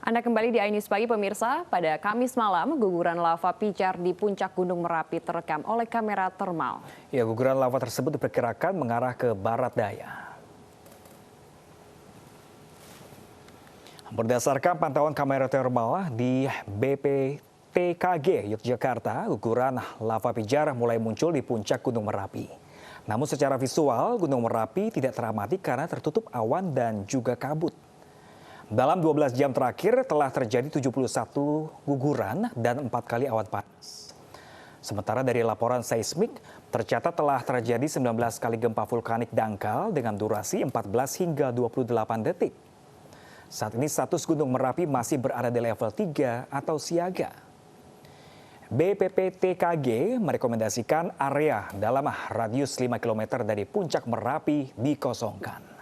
Anda kembali di iNews Pagi pemirsa. Pada Kamis malam, guguran lava pijar di puncak Gunung Merapi terekam oleh kamera termal. Ya, guguran lava tersebut diperkirakan mengarah ke barat daya. Berdasarkan pantauan kamera termal di BPTKG Yogyakarta, guguran lava pijar mulai muncul di puncak Gunung Merapi. Namun secara visual, Gunung Merapi tidak teramati karena tertutup awan dan juga kabut. Dalam 12 jam terakhir telah terjadi 71 guguran dan 4 kali awan panas. Sementara dari laporan seismik, tercatat telah terjadi 19 kali gempa vulkanik dangkal dengan durasi 14 hingga 28 detik. Saat ini status Gunung Merapi masih berada di level 3 atau siaga. BPPTKG merekomendasikan area dalam radius 5 km dari puncak Merapi dikosongkan.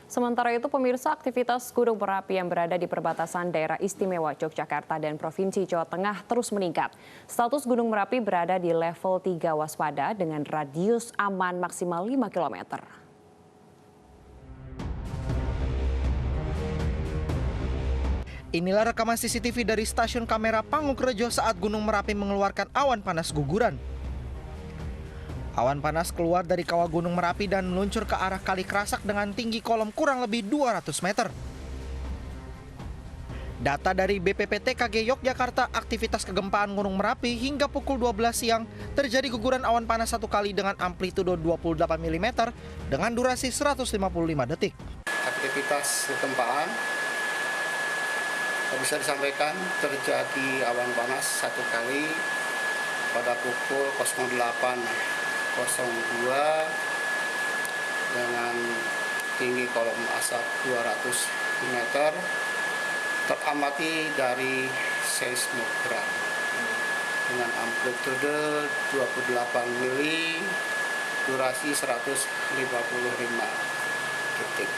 Sementara itu, pemirsa, aktivitas Gunung Merapi yang berada di perbatasan daerah istimewa Yogyakarta dan Provinsi Jawa Tengah terus meningkat. Status Gunung Merapi berada di level 3 waspada dengan radius aman maksimal 5 km. Inilah rekaman CCTV dari stasiun kamera Pangukrejo saat Gunung Merapi mengeluarkan awan panas guguran. Awan panas keluar dari kawah Gunung Merapi dan meluncur ke arah Kali Krasak dengan tinggi kolom kurang lebih 200 meter. Data dari BPPTKG Yogyakarta, aktivitas kegempaan Gunung Merapi hingga pukul 12 siang terjadi guguran awan panas satu kali dengan amplitudo 28 mm dengan durasi 155 detik. Aktivitas kegempaan bisa disampaikan terjadi awan panas satu kali pada pukul 08.02 dengan tinggi kolom asap 200 meter teramati dari seismograf dengan amplitude 28 mili, durasi 155 detik.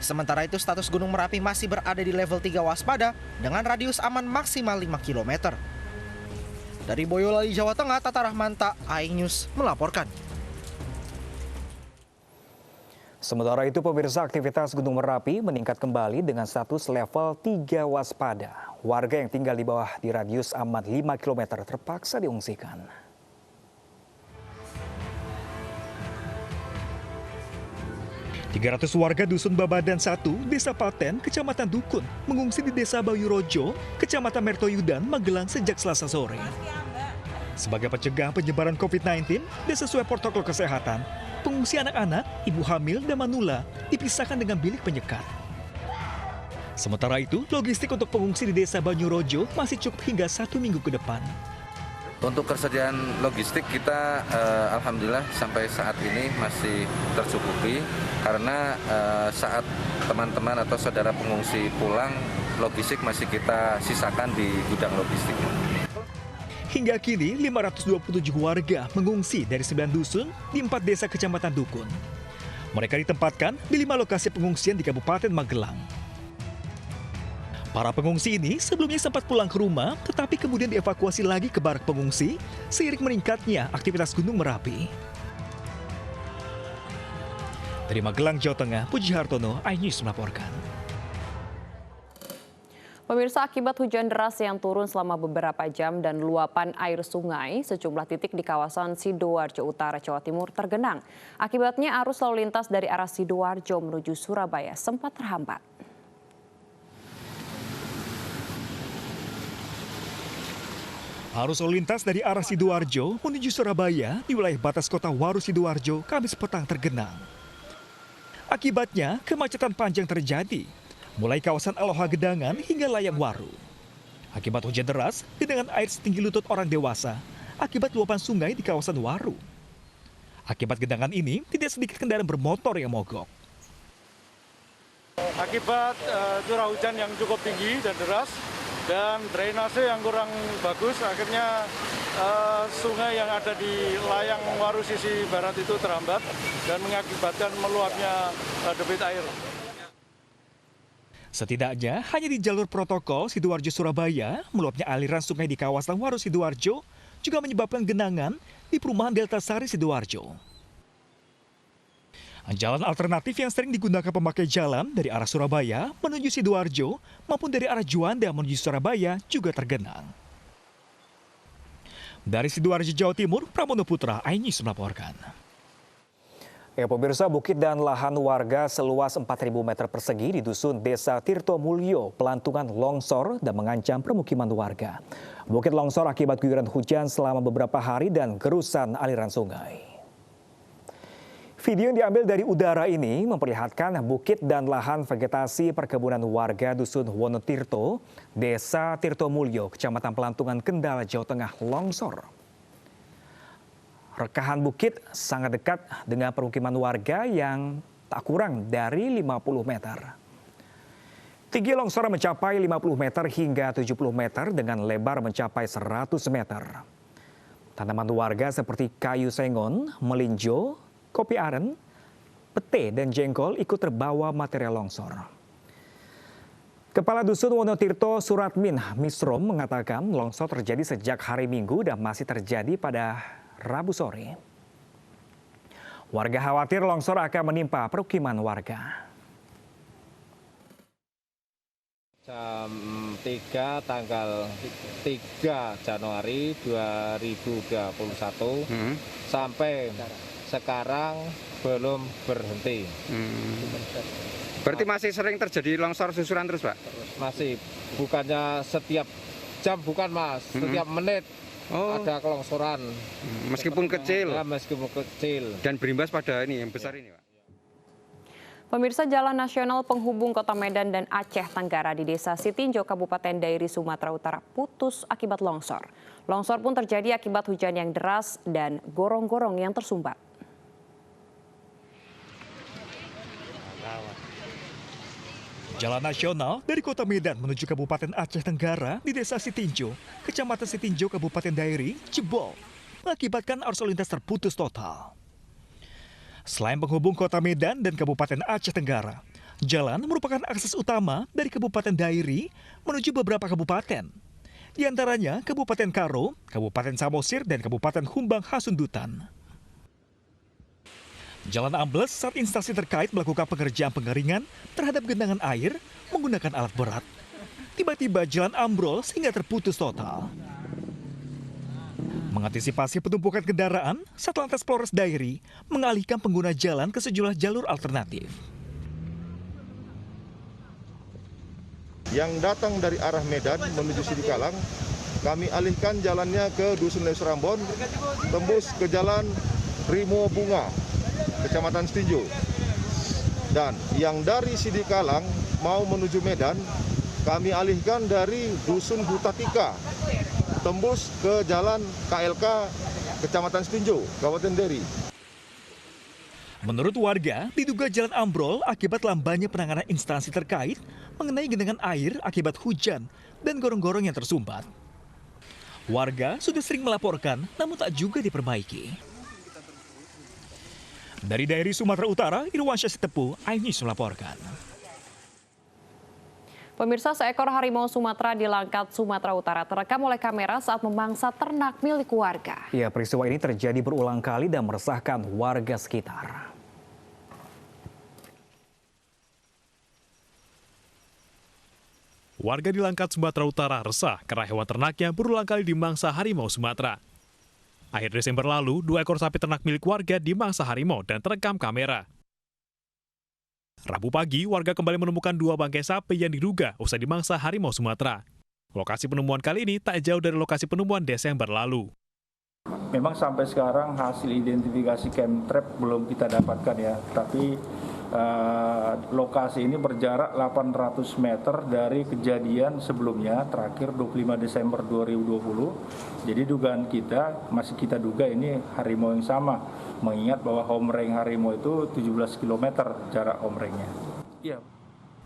Sementara itu status Gunung Merapi masih berada di level 3 waspada dengan radius aman maksimal 5 km. Dari Boyolali, Jawa Tengah, Tata Rahmanta, iNews melaporkan. Sementara itu, pemirsa, aktivitas Gunung Merapi meningkat kembali dengan status level 3 waspada. Warga yang tinggal di bawah di radius aman 5 km terpaksa diungsikan. Ratus warga Dusun Babadan 1, Desa Paten, Kecamatan Dukun, mengungsi di Desa Bayurojo, Kecamatan Mertoyudan, Magelang sejak Selasa sore. Sebagai pencegah penyebaran COVID-19 dan sesuai protokol kesehatan, pengungsi anak-anak, ibu hamil, dan manula dipisahkan dengan bilik penyekat. Sementara itu, logistik untuk pengungsi di Desa Bayurojo masih cukup hingga 1 minggu ke depan. Untuk ketersediaan logistik kita alhamdulillah sampai saat ini masih tercukupi karena saat teman-teman atau saudara pengungsi pulang, logistik masih kita sisakan di gudang logistik. Hingga kini 527 warga mengungsi dari 9 dusun di 4 desa Kecamatan Dukun. Mereka ditempatkan di 5 lokasi pengungsian di Kabupaten Magelang. Para pengungsi ini sebelumnya sempat pulang ke rumah, tetapi kemudian dievakuasi lagi ke barak pengungsi seiring meningkatnya aktivitas Gunung Merapi. Dari Magelang, Jawa Tengah, Puji Hartono, iNews melaporkan. Pemirsa, akibat hujan deras yang turun selama beberapa jam dan luapan air sungai, sejumlah titik di kawasan Sidoarjo Utara, Jawa Timur tergenang. Akibatnya arus lalu lintas dari arah Sidoarjo menuju Surabaya sempat terhambat. Arus lalu lintas dari arah Sidoarjo menuju Surabaya di wilayah batas kota Waru Sidoarjo Kamis petang tergenang. Akibatnya kemacetan panjang terjadi, mulai kawasan Aloha Gedangan hingga Layang Waru. Akibat hujan deras, genangan air setinggi lutut orang dewasa akibat luapan sungai di kawasan Waru. Akibat genangan ini, tidak sedikit kendaraan bermotor yang mogok. Akibat curah hujan yang cukup tinggi dan deras, dan drainase yang kurang bagus, akhirnya sungai yang ada di Layang Waru sisi barat itu terhambat dan mengakibatkan meluapnya debit air. Setidaknya hanya di jalur protokol Sidoarjo Surabaya, meluapnya aliran sungai di kawasan Waru Sidoarjo juga menyebabkan genangan di perumahan Delta Sari, Sidoarjo. Jalan alternatif yang sering digunakan pemakai jalan dari arah Surabaya menuju Sidoarjo maupun dari arah Juanda menuju Surabaya juga tergenang. Dari Sidoarjo, Jawa Timur, Pramono Putra, iNews melaporkan. Ya, pemirsa, bukit dan lahan warga seluas 4.000 meter persegi di dusun Desa Tirto Mulyo, Pelantungan longsor dan mengancam permukiman warga. Bukit longsor akibat guyuran hujan selama beberapa hari dan gerusan aliran sungai. Video yang diambil dari udara ini memperlihatkan bukit dan lahan vegetasi perkebunan warga dusun Wonotirto, Desa Tirto Mulyo, Kecamatan Pelantungan, Kendal, Jawa Tengah longsor. Rekahan bukit sangat dekat dengan permukiman warga yang tak kurang dari 50 meter. Tinggi longsor mencapai 50 meter hingga 70 meter dengan lebar mencapai 100 meter. Tanaman warga seperti kayu sengon, melinjo, kopi aren, pete, dan jengkol ikut terbawa material longsor. Kepala Dusun Wonotirto Suratmin Misrom mengatakan longsor terjadi sejak hari Minggu dan masih terjadi pada Rabu sore. Warga khawatir longsor akan menimpa permukiman warga. Jam 3 tanggal 3 Januari 2021 sampai sekarang belum berhenti. Berarti masih sering terjadi longsor susulan terus, Pak? Masih, bukannya setiap jam, bukan Mas, setiap menit. Ada kelongsoran. Meskipun kecil. Ya, meskipun kecil. Dan berimbas pada ini yang besar ini, Pak. Pemirsa, Jalan Nasional penghubung Kota Medan dan Aceh Tenggara di Desa Sitinjo, Kabupaten Dairi, Sumatera Utara putus akibat longsor. Longsor pun terjadi akibat hujan yang deras dan gorong-gorong yang tersumbat. Jalan nasional dari Kota Medan menuju Kabupaten Aceh Tenggara di Desa Sitinjo, Kecamatan Sitinjo, Kabupaten Dairi, jebol, mengakibatkan arus lalu lintas terputus total. Selain penghubung Kota Medan dan Kabupaten Aceh Tenggara, jalan merupakan akses utama dari Kabupaten Dairi menuju beberapa kabupaten, di antaranya Kabupaten Karo, Kabupaten Samosir, dan Kabupaten Humbang Hasundutan. Jalan ambles saat instansi terkait melakukan pengerjaan pengeringan terhadap genangan air menggunakan alat berat. Tiba-tiba jalan ambrol sehingga terputus total. Mengantisipasi penumpukan kendaraan, Satlantas Polres Dairi mengalihkan pengguna jalan ke sejumlah jalur alternatif. Yang datang dari arah Medan menuju Sidikalang, kami alihkan jalannya ke Dusun Leus Rambon, tembus ke Jalan Rimo Bunga, Kecamatan Sitinjo. Dan yang dari Sidikalang mau menuju Medan, kami alihkan dari Dusun Hutatika, tembus ke Jalan KLK, Kecamatan Sitinjo, Kabupaten Dairi. Menurut warga, diduga jalan ambrol akibat lambannya penanganan instansi terkait mengenai genangan air akibat hujan dan gorong-gorong yang tersumbat. Warga sudah sering melaporkan, namun tak juga diperbaiki. Dari Dairi, Sumatera Utara, Irwansyah Sitepu, iNews melaporkan. Pemirsa, seekor harimau Sumatera di Langkat, Sumatera Utara terekam oleh kamera saat memangsa ternak milik warga. Ya, peristiwa ini terjadi berulang kali dan meresahkan warga sekitar. Warga di Langkat, Sumatera Utara resah karena hewan ternaknya berulang kali dimangsa harimau Sumatera. Akhir Desember lalu, 2 ekor sapi ternak milik warga dimangsa harimau dan terekam kamera. Rabu pagi, warga kembali menemukan 2 bangkai sapi yang diduga usai dimangsa harimau Sumatera. Lokasi penemuan kali ini tak jauh dari lokasi penemuan Desember lalu. Memang sampai sekarang hasil identifikasi chemtrap belum kita dapatkan ya, tapi lokasi ini berjarak 800 meter dari kejadian sebelumnya, terakhir 25 Desember 2020. Jadi dugaan kita, masih kita duga ini harimau yang sama, mengingat bahwa home range harimau itu 17 km jarak home range-nya. Iya.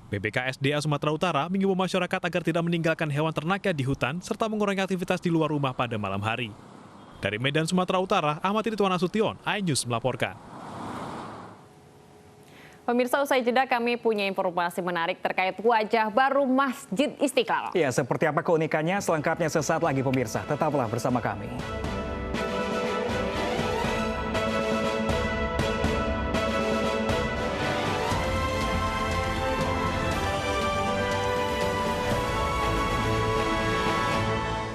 BPKSDA Sumatera Utara mengimbau masyarakat agar tidak meninggalkan hewan ternaknya di hutan serta mengurangi aktivitas di luar rumah pada malam hari. Dari Medan, Sumatera Utara, Ahmad Ridwan Nasution, iNews melaporkan. Pemirsa, usai jeda kami punya informasi menarik terkait wajah baru Masjid Istiqlal. Ya, seperti apa keunikannya selengkapnya sesaat lagi pemirsa. Tetaplah bersama kami.